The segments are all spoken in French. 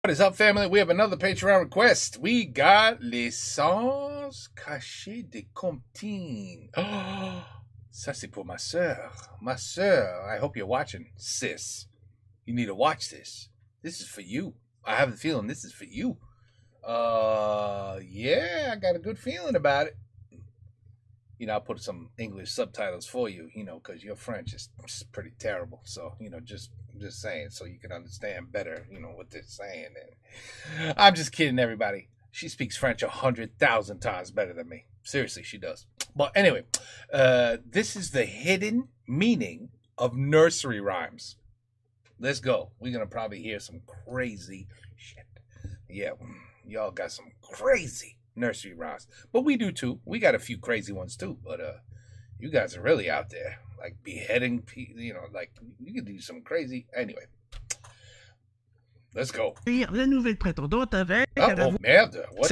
What is up, family? We have another Patreon request. We got Les Sens Cachés de Comptine. Oh, ça c'est pour ma sœur. Ma sœur, I hope you're watching, sis. You need to watch this. This is for you. I have a feeling this is for you. Yeah, I got a good feeling about it. You know, I'll put some English subtitles for you, you know, because your French is pretty terrible. So, you know, just saying so you can understand better, you know, what they're saying. And I'm just kidding, everybody. She speaks French 100,000 times better than me. Seriously, she does. But anyway, this is the hidden meaning of nursery rhymes. Let's go. We're going to probably hear some crazy shit. Yeah, y'all got some crazy nursery rhymes. But we do too. We got a few crazy ones too. But you guys are really out there. Like beheading people, you know, like you can do some crazy. Anyway, let's go. La nouvelle prétendante avec... Oh merde, what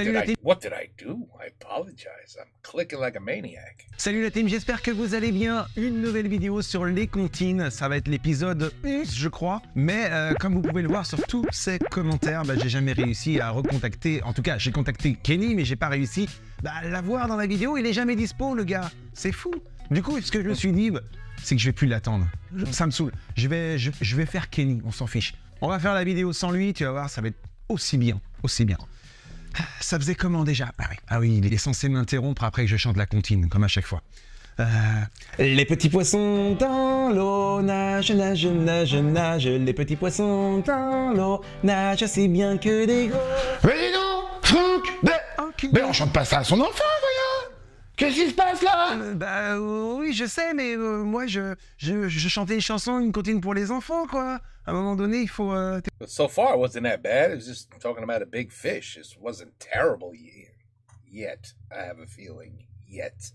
did I do? I apologize. I'm clicking like a maniac. Salut la team, j'espère que vous allez bien. Une nouvelle vidéo sur les comptines. Ça va être l'épisode 11, je crois. Mais comme vous pouvez le voir sur tous ces commentaires, j'ai jamais réussi à recontacter. En tout cas, j'ai contacté Kenny, mais j'ai pas réussi à l'avoir dans la vidéo. Il est jamais dispo, le gars. C'est fou. Du coup, ce que je me suis dit, c'est que je vais plus l'attendre. Ça me saoule. Je vais faire Kenny, on s'en fiche. On va faire la vidéo sans lui, tu vas voir, ça va être aussi bien, aussi bien. Ça faisait comment déjà? Ah oui, il est censé m'interrompre après que je chante la comptine, comme à chaque fois. Les petits poissons dans l'eau nagent, nagent, nagent, nagent. Les petits poissons dans l'eau nagent aussi bien que des gros. Mais dis donc, Franck, mais on chante pas ça à son enfant, voyons. Qu'est-ce qui se passe là? Oui, je sais, mais moi, je chantais une chanson, une comptine pour les enfants, quoi. À un moment donné, il faut... But so far, it wasn't that bad. It was just talking about a big fish. It wasn't terrible yet. I have a feeling. Yet.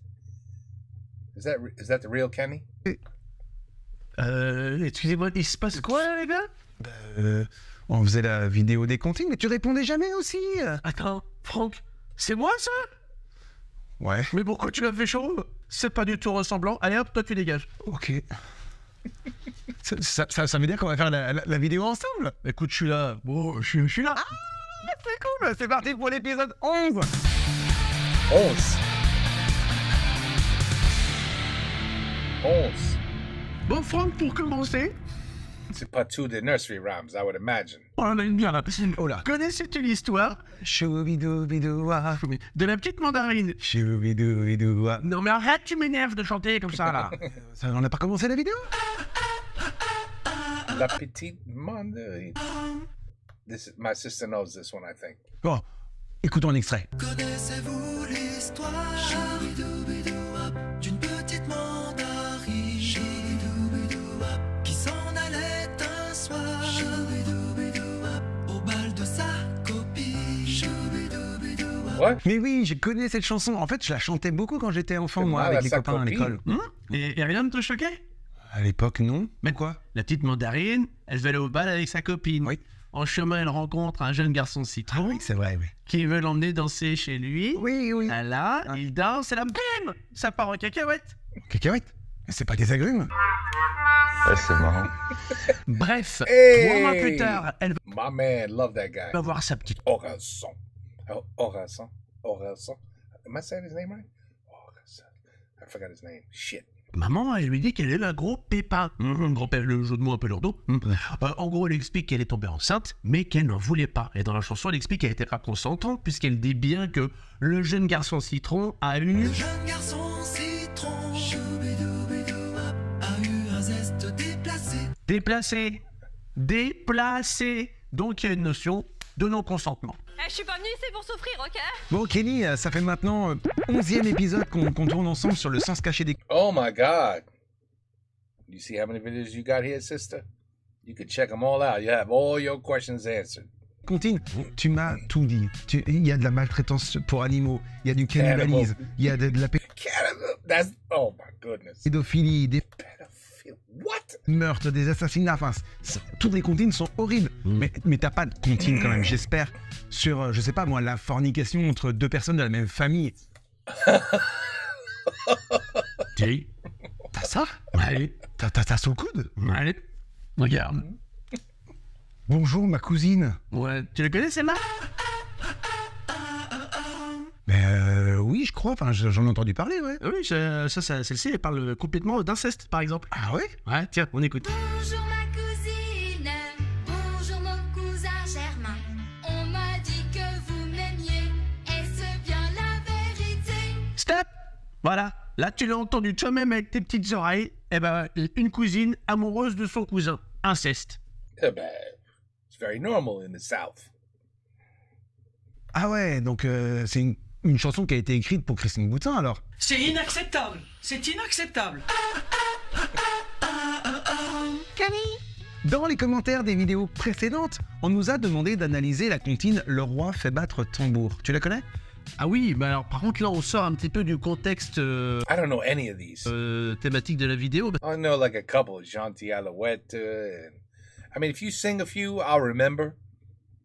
Is that the real Kenny? Excusez-moi, il se passe quoi, là, les gars? On faisait la vidéo des comptines, mais tu répondais jamais aussi. Attends, Franck, c'est moi, ça? Ouais. Mais pourquoi tu m'as fait chaud? C'est pas du tout ressemblant. Allez hop, toi tu dégages. Ok. ça veut dire qu'on va faire la vidéo ensemble? Écoute, je suis là. Bon, je suis là. Ah, c'est cool. C'est parti pour l'épisode 11. 11. Bon, Franck, pour commencer... C'est pas tout des nursery rhymes, I would imagine. On a une bien là. Oh là. Connaissais-tu l'histoire Choubidoubidouah. de la petite mandarine? Choubidoubidouah. Non mais arrête, tu m'énerves de chanter comme ça là. On n'a pas commencé la vidéo? La petite mandarine. My sister knows this one, I think. Bon, écoutons un extrait. Connaissez-vous l'histoire d'une petite mandarine qui s'en allait un soir au bal de sa copine? What? Mais oui, je connais cette chanson. En fait, je la chantais beaucoup quand j'étais enfant, moi, avec les copains à l'école. Et rien ne te choquait? À l'époque, non. Mais quoi? La petite mandarine, elle va aller au bal avec sa copine. Oui. En chemin, elle rencontre un jeune garçon citron. Oui, c'est vrai, oui. Qui veut l'emmener danser chez lui. Oui. Et là, il danse et là, bim, ça part en cacahuète. Cacahuète? C'est pas des agrumes? Ouais, c'est marrant. Bref, Hey! 3 mois plus tard, elle My man, love that guy. va voir sa petite... Orelsan. Am I saying his name right? Orelsan. I forgot his name. Shit. Maman, elle lui dit qu'elle est un gros pépin. Gros pépin, le jeu de mots un peu lourdeau. En gros, elle explique qu'elle est tombée enceinte, mais qu'elle n'en voulait pas. Et dans la chanson, elle explique qu'elle était pas consentante, puisqu'elle dit bien que le jeune garçon citron a eu... Le jeune garçon citron a eu un zeste déplacé. Déplacé. Donc il y a une notion de non-consentement. Je suis pas venue ici pour souffrir, ok? Bon, Kenny, ça fait maintenant 11e épisode qu'on tourne ensemble sur le sens caché des... Oh my God. You see how many videos you got here, sister? You can check them all out. You have all your questions answered. Comptine, tu m'as tout dit. Il y a de la maltraitance pour animaux, il y a du cannibalisme, il y a de la Cannibal. That's... Oh my goodness. pédophilie, des Pedophile. What? meurtres, des assassinats, enfin, toutes les comptines sont horribles. Mais t'as pas de comptine quand même, j'espère, sur, je sais pas moi, la fornication entre deux personnes de la même famille. Tu T'as ça? Allez, T'as ça sous le coude? allez, regarde. Bonjour ma cousine. Ouais, tu la connais celle-là? Oui, je crois, enfin j'en ai entendu parler, ouais. Oui, celle-ci, elle parle complètement d'inceste, par exemple. Ah ouais? Ouais, tiens, on écoute. Bonjour ma cousine, bonjour mon cousin Germain. On m'a dit que vous m'aimiez, est-ce bien la vérité? Stop! Voilà, là tu l'as entendu toi-même avec tes petites oreilles. Eh ben, une cousine amoureuse de son cousin. Inceste. Yeah, man. It's very normal in the South. Ah ouais, donc c'est une chanson qui a été écrite pour Christine Boutin alors. C'est inacceptable. C'est inacceptable. Dans les commentaires des vidéos précédentes, on nous a demandé d'analyser la comptine Le Roi fait battre tambour. Tu la connais? Ah oui, mais alors par contre là on sort un petit peu du contexte I don't know any of these. thématique de la vidéo. I know like a couple, Gentil Alouette. And, I mean, if you sing a few, I'll remember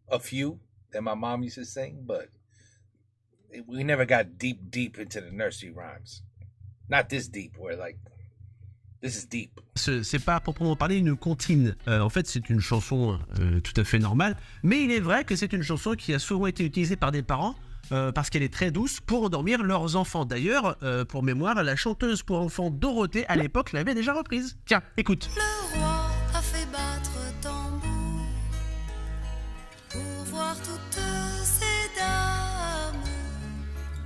a few that my mom used to sing, but we never got deep into the nursery rhymes. Not this deep, where like, this is deep. C'est pas à proprement parler une comptine. En fait, c'est une chanson tout à fait normale, mais il est vrai que c'est une chanson qui a souvent été utilisée par des parents parce qu'elle est très douce pour endormir leurs enfants. D'ailleurs, pour mémoire, la chanteuse pour enfants Dorothée, à l'époque, l'avait déjà reprise. Tiens, écoute. Le roi a fait battre tambour pour voir toutes ces dames.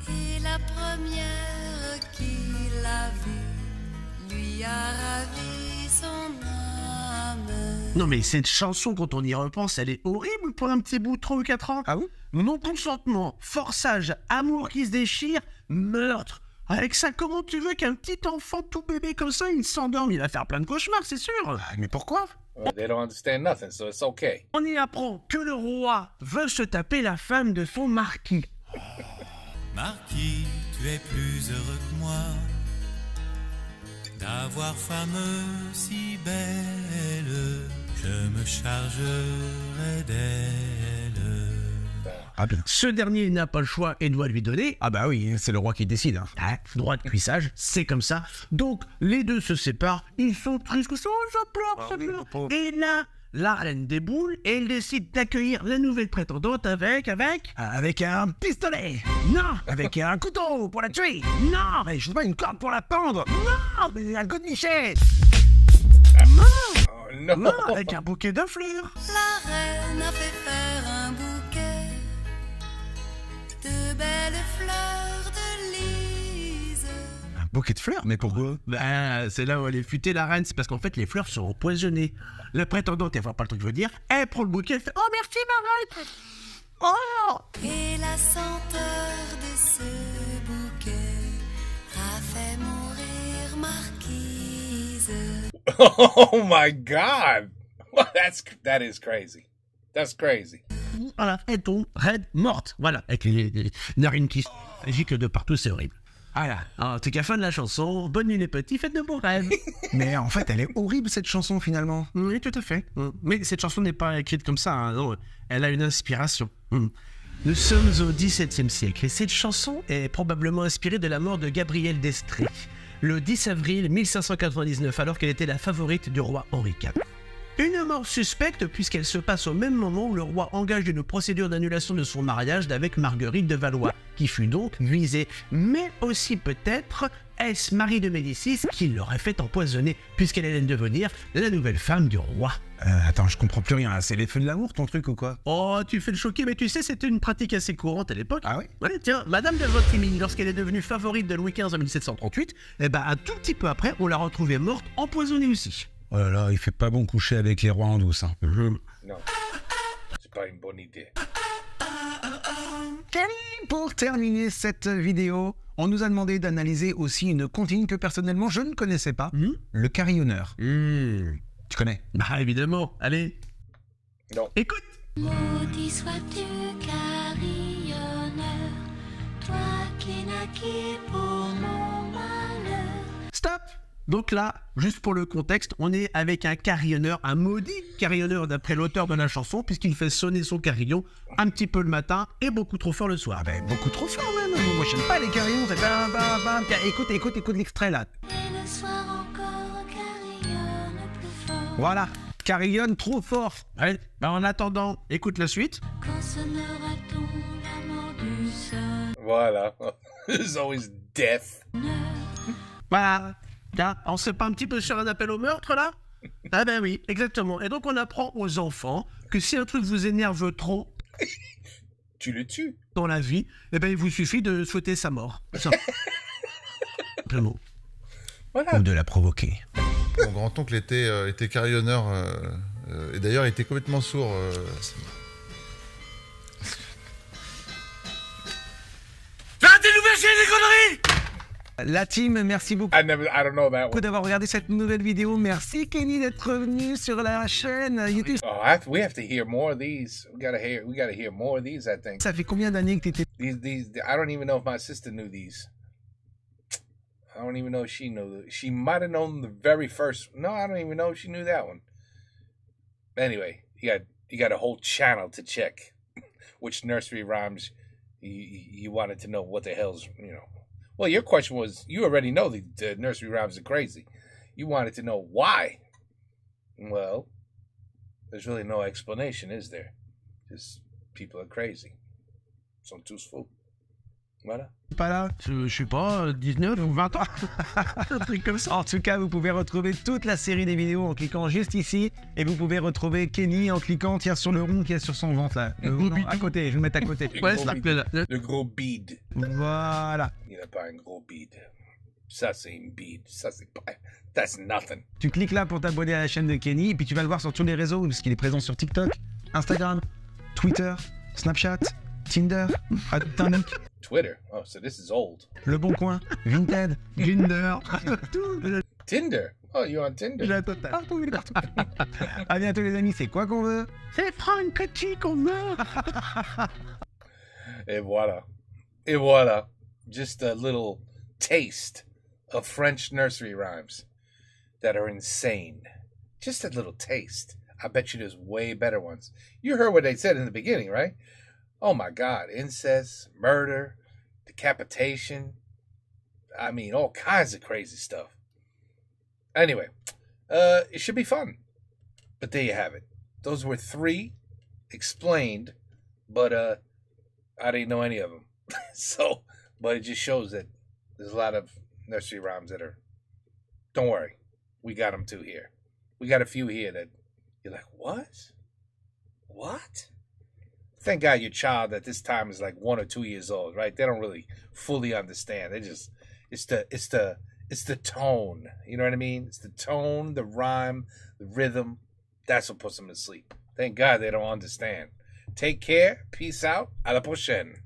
Et la première qui l'a vue lui a ravi son âme. Non mais cette chanson, quand on y repense, elle est horrible pour un petit bout de 3 ou 4 ans. Ah oui? Non-consentement, forçage, amour qui se déchire, meurtre. Avec ça, comment tu veux qu'un petit enfant tout bébé comme ça, il s'endorme? Il va faire plein de cauchemars, c'est sûr. Mais pourquoi? They don't understand nothing, so it's okay. On y apprend que le roi veut se taper la femme de son marquis. Marquis, tu es plus heureux que moi d'avoir femme si belle. Je me chargerai d'elle. Ah bien. Ce dernier n'a pas le choix et doit lui donner. Ah bah oui, c'est le roi qui décide. Hein. Ah, droit de cuissage, c'est comme ça. Donc, les deux se séparent, ils sont tristes, oh, ça pleure. Et là, la reine déboule et elle décide d'accueillir la nouvelle prétendante avec... Avec un pistolet. Non, Avec un couteau pour la tuer. Non, mais je sais pas, une corde pour la pendre. Non, mais un godemichet. Oh no! non, avec un bouquet de fleurs. La reine a fait faire un bouquet de belles fleurs de lys. Un bouquet de fleurs, mais pourquoi? Ben, c'est là où elle est futée, la reine, c'est parce qu'en fait, les fleurs sont empoisonnées. La prétendante, elle voit pas le truc que je veux dire, elle prend le bouquet, elle fait « Oh, merci, ma reine !» Oh! Et la senteur de ce bouquet a fait mourir Marquise. Oh my God! That is crazy. That's crazy. Voilà, elle tombe, raide, morte. Voilà, avec les narines qui se giclent de partout, c'est horrible. Voilà, en tout cas, fin de la chanson. Bonne nuit les petits, faites de beaux rêves. Mais en fait, elle est horrible cette chanson finalement. Oui, tout à fait. Mais cette chanson n'est pas écrite comme ça, hein, non. Elle a une inspiration. Nous sommes au XVIIe siècle et cette chanson est probablement inspirée de la mort de Gabrielle d'Estrées, le 10 avril 1599, alors qu'elle était la favorite du roi Henri IV. Une mort suspecte puisqu'elle se passe au même moment où le roi engage une procédure d'annulation de son mariage avec Marguerite de Valois, qui fut donc visée. Mais aussi peut-être est-ce Marie de Médicis qui l'aurait fait empoisonner, puisqu'elle allait devenir la nouvelle femme du roi. Attends, je comprends plus rien, là. C'est les feux de l'amour ton truc ou quoi? Oh, tu fais le choquer, mais tu sais, c'était une pratique assez courante à l'époque. Ah oui? Ouais, tiens, Madame de Vautrimille, lorsqu'elle est devenue favorite de Louis XV en 1738, eh ben, un tout petit peu après, on l'a retrouvée morte, empoisonnée aussi. Oh là là, il fait pas bon coucher avec les rois en douce. Hein. No. C'est pas une bonne idée. Pour terminer cette vidéo, on nous a demandé d'analyser aussi une comptine que personnellement je ne connaissais pas, le carillonneur. Tu connais? Bah évidemment, allez. Non. Écoute. Maudit sois-tu, carillonneur, toi qui naquis pour mon malheur. Stop. Donc là, juste pour le contexte, on est avec un carillonneur, un maudit carillonneur d'après l'auteur de la chanson, puisqu'il fait sonner son carillon un petit peu le matin et beaucoup trop fort le soir. Ah ben, beaucoup trop fort même. Moi j'aime pas les carillons, c'est bam bam bam. Tiens, écoute l'extrait là. Et le soir encore carillonne plus fort. Voilà. carillonne trop fort. Ouais, bah en attendant, écoute la suite. Quand sonnera-t-on la mort du sonneur? Voilà. There's always death. Voilà. Là, on sait pas un petit peu sur un appel au meurtre, là? Ah ben oui, exactement. Et donc, on apprend aux enfants que si un truc vous énerve trop Tu le tues. dans la vie, eh ben, il vous suffit de souhaiter sa mort. Ça. Vraiment. Voilà. Ou de la provoquer. Mon grand-oncle était carillonneur, et d'ailleurs il était complètement sourd. Arrêtez de nous faire chier des conneries! La team, merci beaucoup I don't know that one. d'avoir regardé cette nouvelle vidéo. Merci Kenny d'être revenu sur la chaîne YouTube. Oh, we have to hear more of these. We gotta hear more of these, I think. Ça fait combien d'années que t'étais These, I don't even know if my sister knew these. I don't even know if she knew. She might have known the very first. No, I don't even know if she knew that one. Anyway, you got a whole channel to check. Which nursery rhymes you wanted to know what the hell's, you know. Well, your question was, you already know the nursery rhymes are crazy. You wanted to know why. Well, there's really no explanation, is there? Just people are crazy. Sont tous fous. Voilà. pas là? Je sais pas, 19 ou 20 ans. Un truc comme ça. En tout cas, vous pouvez retrouver toute la série des vidéos en cliquant juste ici. Et vous pouvez retrouver Kenny en cliquant, tiens, sur le rond qui est sur son ventre là. Non, à côté, je vais le mettre à côté. Ouais, gros c'est bide. là. Le gros bide. Voilà. Il n'a pas un gros bide. Ça, c'est une bide. Ça, c'est pas... That's nothing. Tu cliques là pour t'abonner à la chaîne de Kenny. Et puis tu vas le voir sur tous les réseaux, parce qu'il est présent sur TikTok, Instagram, Twitter, Snapchat, Tinder, Titanic, Twitter. Oh, so this is old. Le Bon Coin, Vinted, Grinder. Tinder. Oh, you're on Tinder. la totale. Partout, il est partout. À bientôt les amis, c'est quoi qu'on veut? C'est Franck Petit qu'on meurt. Et voilà. Et voilà. Just a little taste of French nursery rhymes that are insane. Just a little taste. I bet you there's way better ones. You heard what they said in the beginning, right? Oh my God. Incest, murder, decapitation. I mean, all kinds of crazy stuff. Anyway, it should be fun. But there you have it. Those were 3 explained, but I didn't know any of them. So, but it just shows that there's a lot of nursery rhymes that are, don't worry, we got them too here. We got a few here that you're like, what? What? Thank God your child at this time is like 1 or 2 years old, right? They don't really fully understand. They just, it's the tone. You know what I mean? It's the tone, the rhyme, the rhythm. That's what puts them to sleep. Thank God they don't understand. Take care. Peace out. À la prochaine.